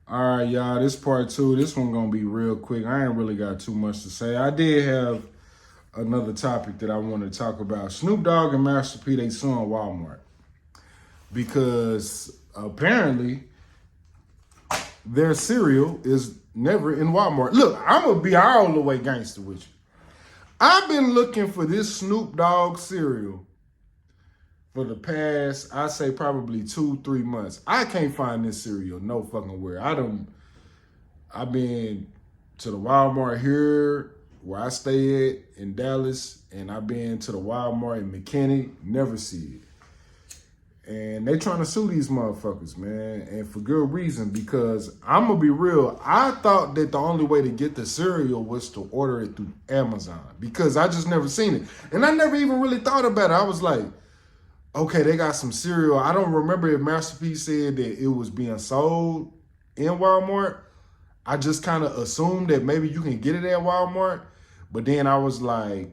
All right, y'all, this part two. This one gonna be real quick. I ain't really got too much to say. I did have another topic that I wanted to talk about. Snoop Dogg and Master P, they suing Walmart because apparently their cereal is never in Walmart. Look, I'm gonna be all the way gangster with you. I've been looking for this Snoop Dogg cereal for the past, I say probably 2-3 months. I can't find this cereal no fucking where. I've been to the Walmart here where I stay at in Dallas, and I've been to the Walmart in McKinney, never see it. And they trying to sue these motherfuckers, man, and for good reason, because I'm gonna be real, I thought that the only way to get the cereal was to order it through Amazon, because I just never seen it. And I never even really thought about it. I was like, okay, they got some cereal. I don't remember if Master P said that it was being sold in Walmart. I just kind of assumed that maybe you can get it at Walmart. But then I was like,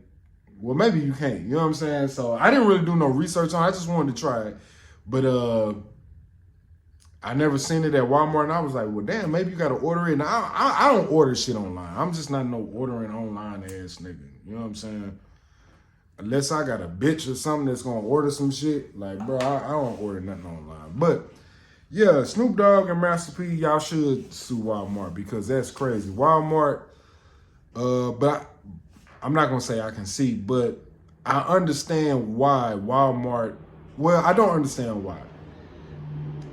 well, maybe you can't. You know what I'm saying? So I didn't really do no research on it. I just wanted to try it. But I never seen it at Walmart. And I was like, well, damn, maybe you got to order it. And I don't order shit online. I'm just not no ordering online ass nigga. You know what I'm saying? Unless I got a bitch or something that's gonna order some shit, like, bro, I don't order nothing online. But yeah, Snoop Dogg and Master P, y'all should sue Walmart because that's crazy. Walmart, but I'm not gonna say I can see, but I understand why Walmart. Well, I don't understand why.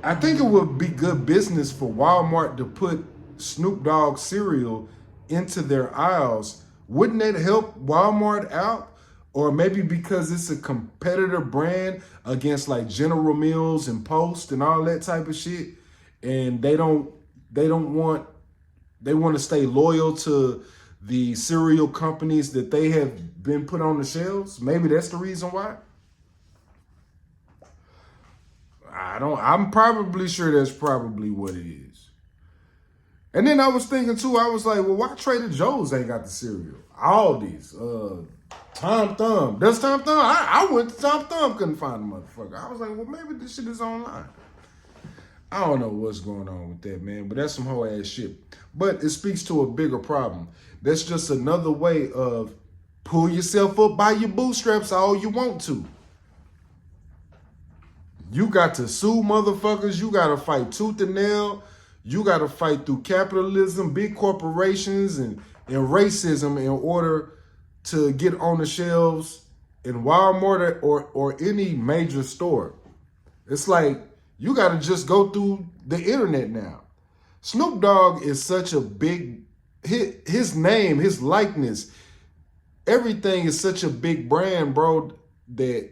I think it would be good business for Walmart to put Snoop Dogg cereal into their aisles. Wouldn't that help Walmart out? Or maybe because it's a competitor brand against like General Mills and Post and all that type of shit, and they want to stay loyal to the cereal companies that they have been put on the shelves. Maybe that's the reason why. I'm probably sure that's probably what it is. And then I was thinking too, I was like, well, why Trader Joe's ain't got the cereal? Aldi's, Tom Thumb. Does Tom Thumb? I went to Tom Thumb, couldn't find the motherfucker. I was like, well, maybe this shit is online. I don't know what's going on with that, man, but that's some whole ass shit. But it speaks to a bigger problem. That's just another way of pull yourself up by your bootstraps all you want to. You got to sue motherfuckers. You got to fight tooth and nail. You got to fight through capitalism, big corporations, and racism in order to get on the shelves in Walmart or any major store. It's like you got to just go through the internet now. Snoop Dogg is such a big, his name, his likeness, everything is such a big brand, bro, that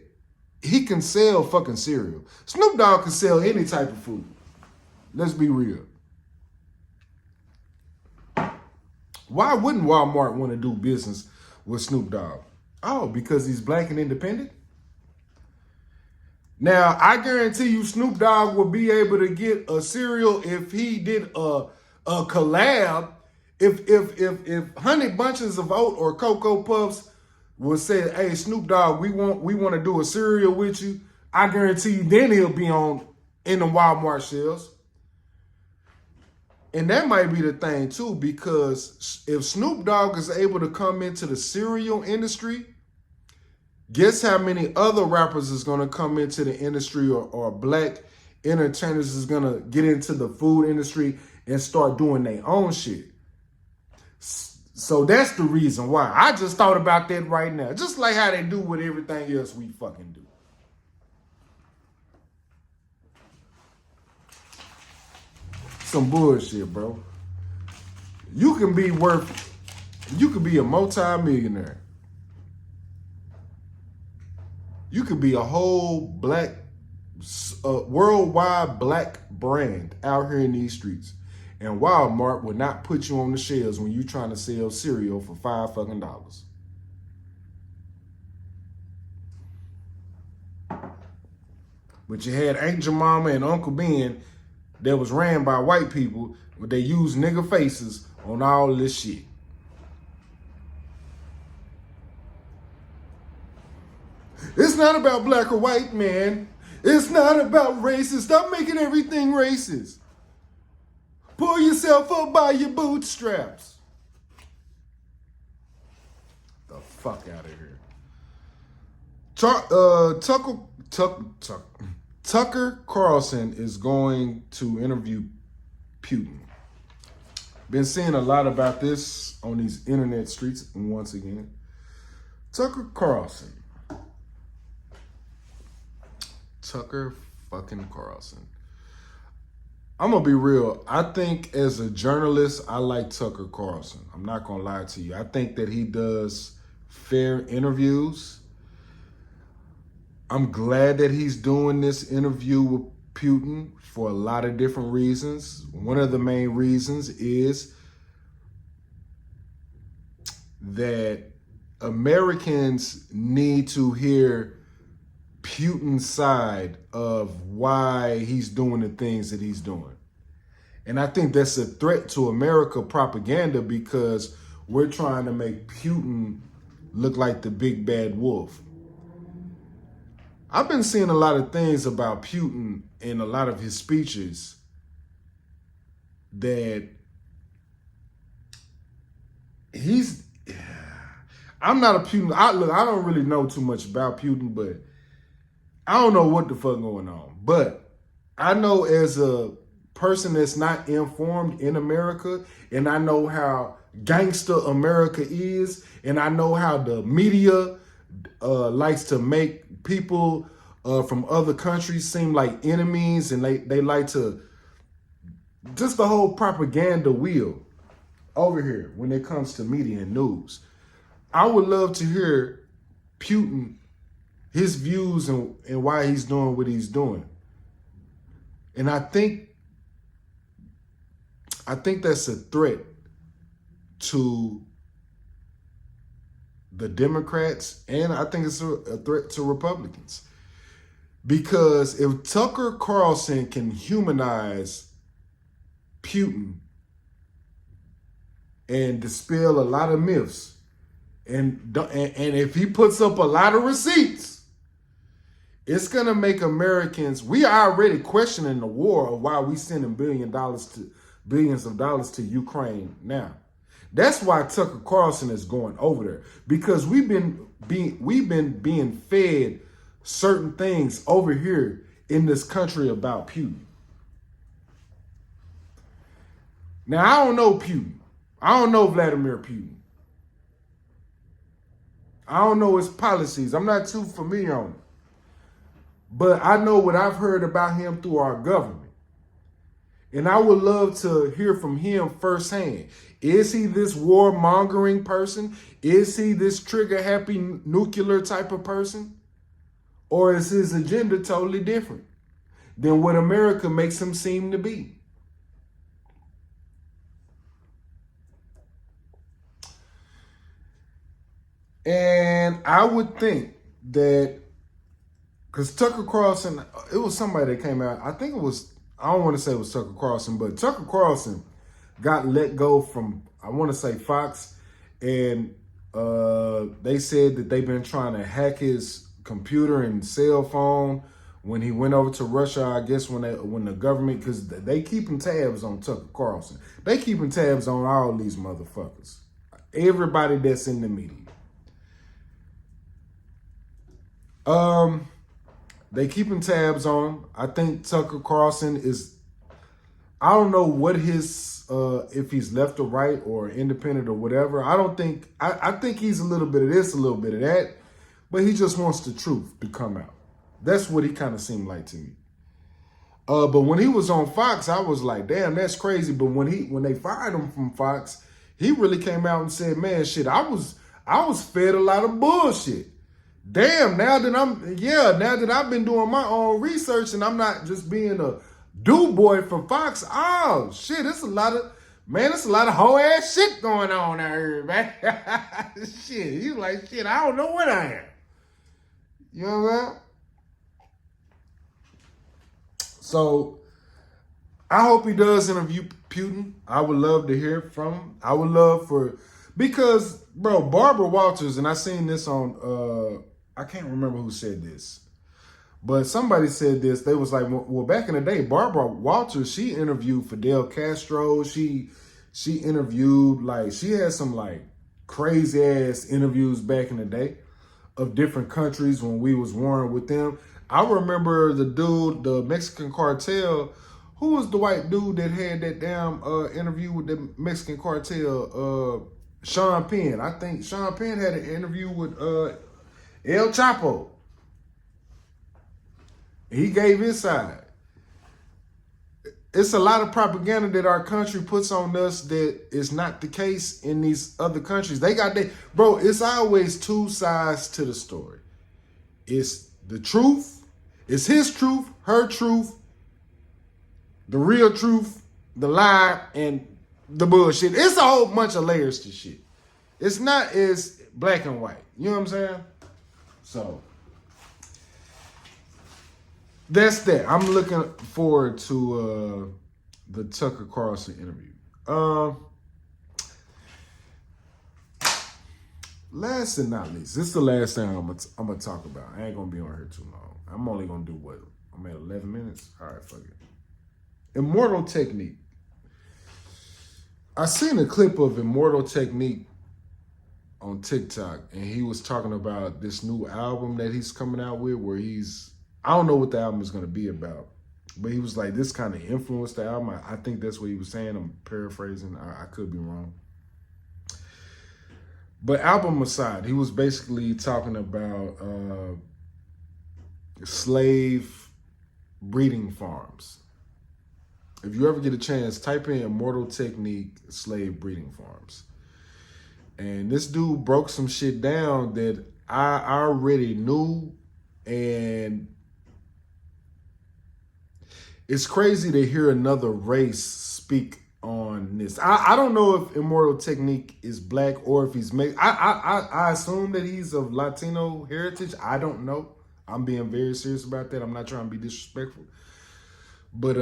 he can sell fucking cereal. Snoop Dogg can sell any type of food. Let's be real. Why wouldn't Walmart want to do business with Snoop Dogg? Oh, because he's black and independent? Now, I guarantee you Snoop Dogg will be able to get a cereal if he did a collab. If Honey Bunches of Oat or Cocoa Puffs would say, hey, Snoop Dogg, we want to do a cereal with you, I guarantee you then he'll be in the Walmart shelves. And that might be the thing too, because if Snoop Dogg is able to come into the cereal industry, guess how many other rappers is going to come into the industry or black entertainers is going to get into the food industry and start doing their own shit. So that's the reason why. I just thought about that right now. Just like how they do with everything else we fucking do. Some bullshit, bro. You can be a multi-millionaire. You could be a whole black, worldwide black brand out here in these streets. And Walmart would not put you on the shelves when you're trying to sell cereal for $5 fucking. But you had Aunt Jemima and Uncle Ben that was ran by white people, but they used nigga faces on all this shit. It's not about black or white, man. It's not about racist. Stop making everything racist. Pull yourself up by your bootstraps. The fuck out of here. Tucker Carlson is going to interview Putin. Been seeing a lot about this on these internet streets. And once again, Tucker Carlson. Tucker fucking Carlson. I'm going to be real. I think as a journalist, I like Tucker Carlson. I'm not going to lie to you. I think that he does fair interviews. I'm glad that he's doing this interview with Putin for a lot of different reasons. One of the main reasons is that Americans need to hear Putin's side of why he's doing the things that he's doing. And I think that's a threat to America propaganda because we're trying to make Putin look like the big bad wolf. I've been seeing a lot of things about Putin in a lot of his speeches that I'm not a Putin. I don't really know too much about Putin, but I don't know what the fuck going on. But I know as a person that's not informed in America, and I know how gangster America is, and I know how the media likes to make people from other countries seem like enemies, and they like to just the whole propaganda wheel over here when it comes to media and news. I would love to hear Putin, his views and why he's doing what he's doing. And I think that's a threat to the Democrats, and I think it's a threat to Republicans. Because if Tucker Carlson can humanize Putin and dispel a lot of myths, and if he puts up a lot of receipts, it's going to make Americans, we are already questioning the war of why we sending billions of dollars to Ukraine now. That's why Tucker Carlson is going over there, because we've been being fed certain things over here in this country about Putin. Now, I don't know Putin. I don't know Vladimir Putin. I don't know his policies. I'm not too familiar on it. But I know what I've heard about him through our government. And I would love to hear from him firsthand. Is he this warmongering person? Is he this trigger-happy nuclear type of person? Or is his agenda totally different than what America makes him seem to be? And I would think that, because Tucker Carlson, it was somebody that came out, I think it was, I don't want to say it was Tucker Carlson, but Tucker Carlson got let go from, I want to say Fox, and they said that they've been trying to hack his computer and cell phone when he went over to Russia, I guess when the government, because they keeping tabs on Tucker Carlson. They keeping tabs on all these motherfuckers. Everybody that's in the media. They keeping tabs on him. I think Tucker Carlson is, I don't know what his, if he's left or right or independent or whatever. I think he's a little bit of this, a little bit of that, but he just wants the truth to come out. That's what he kind of seemed like to me. But when he was on Fox, I was like, damn, that's crazy. But when they fired him from Fox, he really came out and said, man, shit, I was fed a lot of bullshit. Damn, now that I've been doing my own research and I'm not just being a do-boy for Fox, oh, shit, it's a lot of whole ass shit going on out here, man. Shit, he's like, shit, I don't know what I am. You know what I'm saying? So, I hope he does interview Putin. I would love to hear from him. I would love because, bro, Barbara Walters, and I seen this on, I can't remember who said this, But somebody said this. They was like, well, back in the day, Barbara Walters, she interviewed Fidel Castro. She interviewed, like, she had some like crazy ass interviews back in the day of different countries when we was warring with them. I remember the dude, the Mexican cartel. Who was the white dude that had that damn interview with the Mexican cartel? Sean Penn. I think Sean Penn had an interview with El Chapo. He gave his side. It's a lot of propaganda that our country puts on us that is not the case in these other countries. They got that, bro. It's always two sides to the story. It's the truth. It's his truth, her truth, the real truth, the lie, and the bullshit. It's a whole bunch of layers to shit. It's not as black and white. You know what I'm saying? So that's that. I'm looking forward to the Tucker Carlson interview. Last and not least, this is the last thing I'm gonna talk about. I ain't gonna be on here too long. I'm only gonna do what? I'm at 11 minutes. All right, fuck it. Immortal Technique. I seen a clip of Immortal Technique on TikTok, and he was talking about this new album that he's coming out with, where I don't know what the album is going to be about, but he was like, this kind of influenced the album. I think that's what he was saying. I'm paraphrasing. I could be wrong. But album aside, he was basically talking about slave breeding farms. If you ever get a chance, type in Immortal Technique slave breeding farms. And this dude broke some shit down that I already knew, and it's crazy to hear another race speak on this. I don't know if Immortal Technique is black or if he's Mexican. I assume that he's of Latino heritage. I don't know. I'm being very serious about that. I'm not trying to be disrespectful. But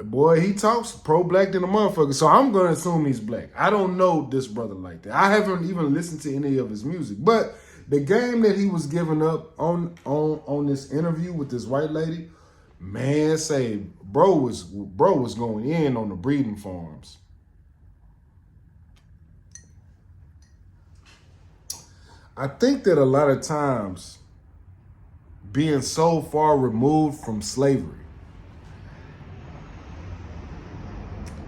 boy, he talks pro-black than a motherfucker. So I'm gonna assume he's black. I don't know this brother like that. I haven't even listened to any of his music. But the game that he was giving up on this interview with this white lady, man, say bro was going in on the breeding farms. I think that a lot of times, being so far removed from slavery,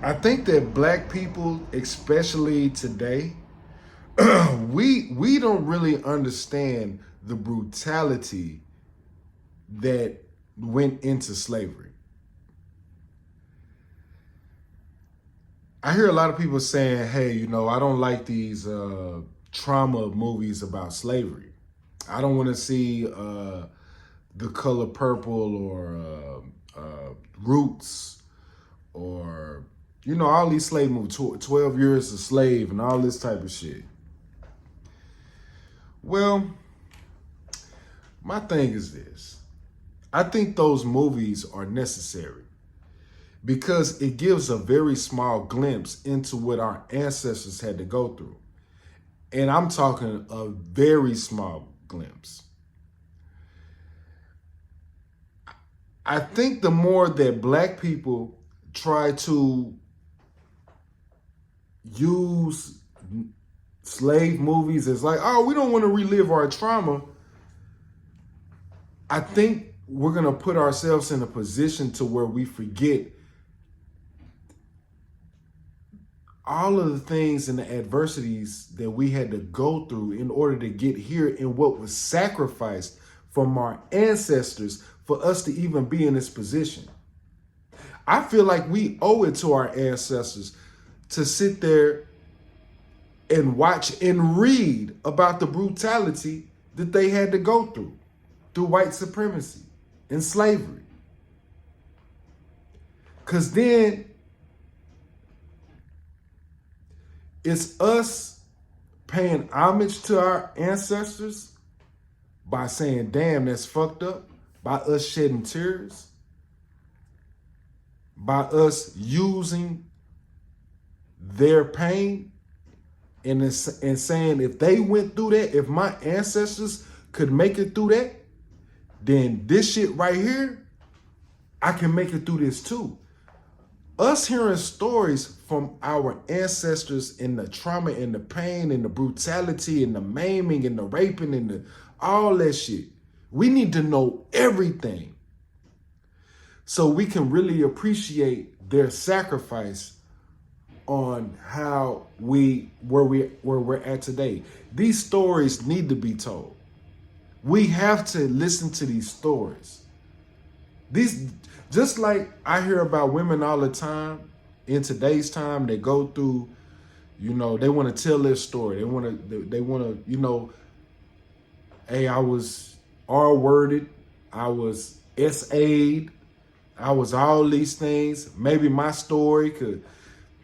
I think that black people, especially today, we don't really understand the brutality that went into slavery. I hear a lot of people saying, hey, you know, I don't like these trauma movies about slavery. I don't want to see The Color Purple or Roots or, you know, all these slave movies, 12 Years a Slave and all this type of shit. Well, my thing is this. I think those movies are necessary because it gives a very small glimpse into what our ancestors had to go through. And I'm talking a very small glimpse. I think the more that black people try to use slave movies as like, oh, we don't want to relive our trauma, I think we're going to put ourselves in a position to where we forget all of the things and the adversities that we had to go through in order to get here and what was sacrificed from our ancestors for us to even be in this position. I feel like we owe it to our ancestors to sit there and watch and read about the brutality that they had to go through white supremacy and slavery. Because then it's us paying homage to our ancestors by saying, damn, that's fucked up, by us shedding tears, by us using their pain and saying, if they went through that, if my ancestors could make it through that, then this shit right here, I can make it through this too. Us hearing stories from our ancestors and the trauma and the pain and the brutality and the maiming and the raping and all that shit. We need to know everything so we can really appreciate their sacrifice on how where we're at today. These stories need to be told. We have to listen to these stories. These, just like I hear about women all the time in today's time, they go through, you know, they want to tell their story. They want to, you know, hey, I was R-worded, I was SA'd, I was all these things. Maybe my story could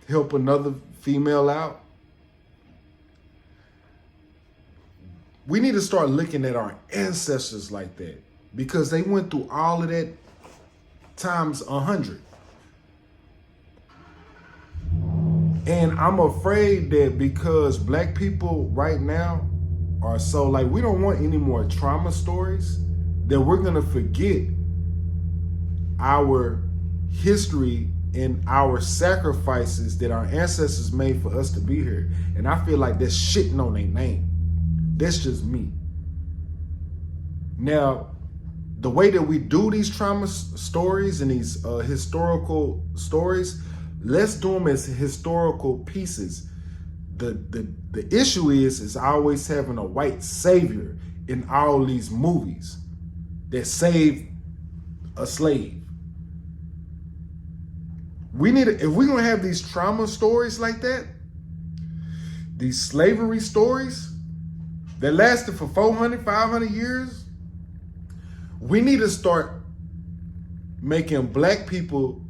help another female out. We need to start looking at our ancestors like that because they went through all of that times 100. And I'm afraid that because black people right now are so like, we don't want any more trauma stories, that we're gonna forget our history and our sacrifices that our ancestors made for us to be here. And I feel like that's shitting on their name. That's just me. Now, the way that we do these trauma stories and these historical stories, let's do them as historical pieces. The issue is always having a white savior in all these movies that saved a slave. We need to, if we're gonna have these trauma stories like that, these slavery stories that lasted for 400, 500 years, we need to start making black people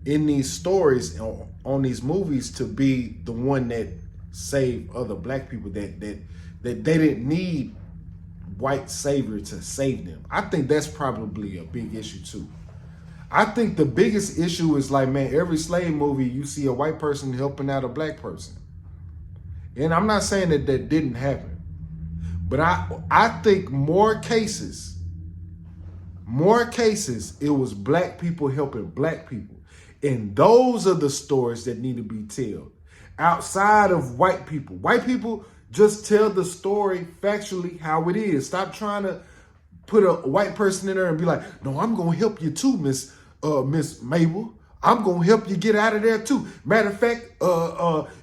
in these stories on these movies to be the one that saved other black people, that they didn't need white savior to save them. I think that's probably a big issue too. I think the biggest issue is like, man, every slave movie you see a white person helping out a black person. And I'm not saying that that didn't happen, but I think more cases, it was black people helping black people. And those are the stories that need to be told. Outside of white people. White people just tell the story factually how it is. Stop trying to put a white person in there and be like, no, I'm gonna help you too, Miss Mabel. I'm gonna help you get out of there too. Matter of fact,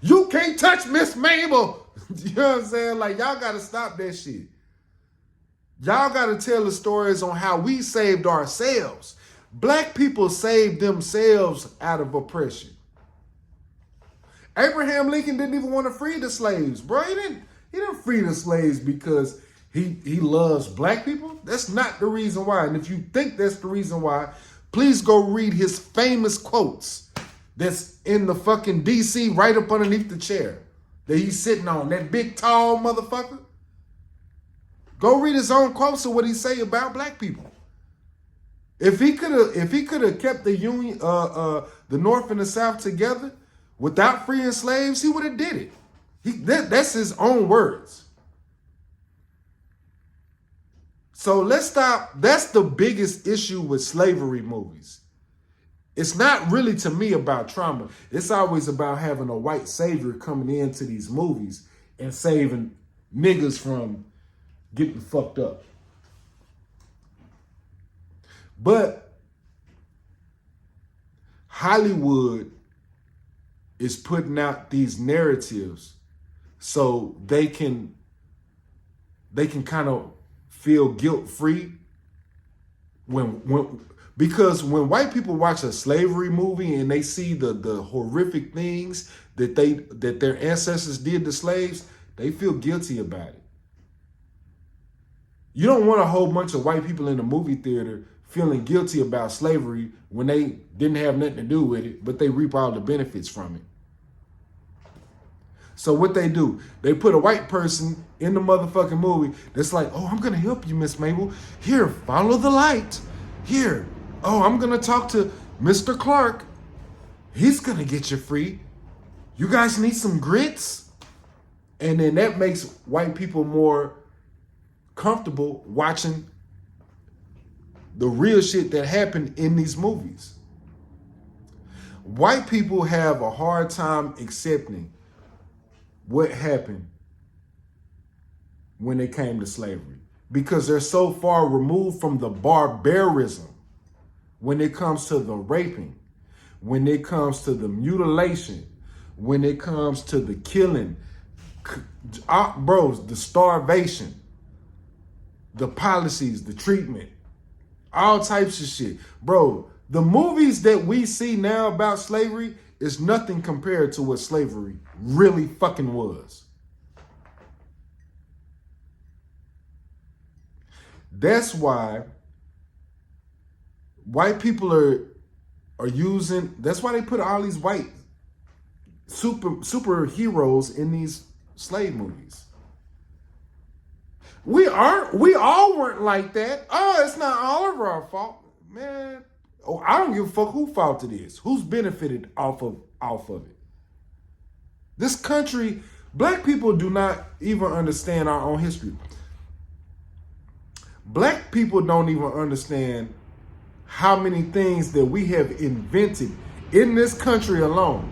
you can't touch Miss Mabel. You know what I'm saying? Like, y'all gotta stop that shit. Y'all gotta tell the stories on how we saved ourselves. Black people saved themselves out of oppression. Abraham Lincoln didn't even want to free the slaves, bro. He didn't free the slaves because he loves black people. That's not the reason why. And if you think that's the reason why, please go read his famous quotes that's in the fucking DC right up underneath the chair that he's sitting on, that big tall motherfucker. Go read his own quotes of what he say about black people. If he could have kept the Union, the North and the South together without freeing slaves, he would have did it. That's his own words. So let's stop. That's the biggest issue with slavery movies. It's not really, to me, about trauma. It's always about having a white savior coming into these movies and saving niggas from getting fucked up. But Hollywood is putting out these narratives so they can kind of feel guilt-free because when white people watch a slavery movie and they see the horrific things that their ancestors did to slaves, they feel guilty about it. You don't want a whole bunch of white people in the movie theater feeling guilty about slavery when they didn't have nothing to do with it, but they reap all the benefits from it. So what they do, they put a white person in the motherfucking movie that's like, oh, I'm gonna help you, Miss Mabel. Here, follow the light. Here, oh, I'm gonna talk to Mr. Clark. He's gonna get you free. You guys need some grits? And then that makes white people more comfortable watching the real shit that happened in these movies. White people have a hard time accepting what happened when it came to slavery because they're so far removed from the barbarism when it comes to the raping, when it comes to the mutilation, when it comes to the killing, bros, the starvation, the policies, the treatment, all types of shit. Bro, the movies that we see now about slavery is nothing compared to what slavery really fucking was. That's why white people are using, that's why they put all these white superheroes in these slave movies. We all weren't like that. Oh, it's not all of our fault. Man, oh, I don't give a fuck whose fault it is. Who's benefited off of it. This country, black people do not even understand our own history. Black people don't even understand how many things that we have invented in this country alone.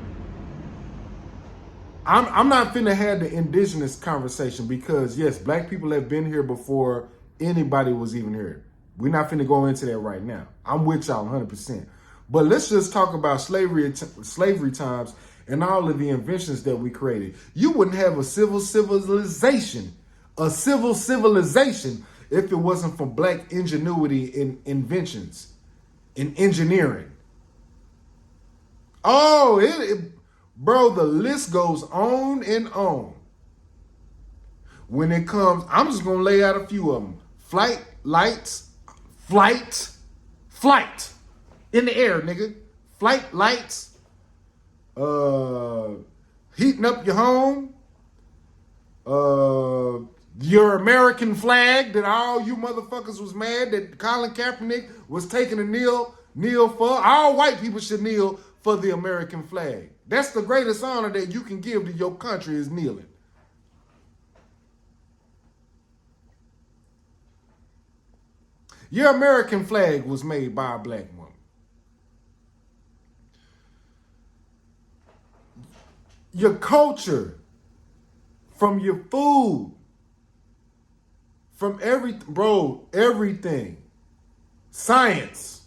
I'm not finna have the indigenous conversation because, yes, black people have been here before anybody was even here. We're not finna go into that right now. I'm with y'all 100%. But let's just talk about slavery times and all of the inventions that we created. You wouldn't have a civil civilization if it wasn't for black ingenuity in inventions, in engineering. Oh, bro, the list goes on and on. When it comes, I'm just going to lay out a few of them. Flight, in the air, nigga. Flight lights, heating up your home, your American flag that all you motherfuckers was mad that Colin Kaepernick was taking a kneel for. All white people should kneel for the American flag. That's the greatest honor that you can give to your country is kneeling. Your American flag was made by a black woman. Your culture, from your food, from everything. Science,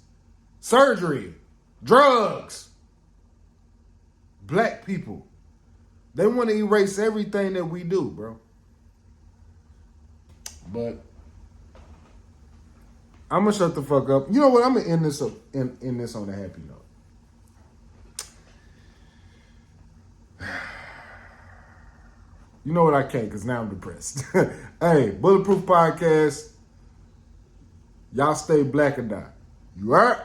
surgery, drugs. Black people, they want to erase everything that we do, bro. But I'm gonna shut the fuck up. You know what? I'm gonna end this on a happy note. You know what? I can't because now I'm depressed. Hey, Bulletproof Podcast. Y'all stay black or die. You alright?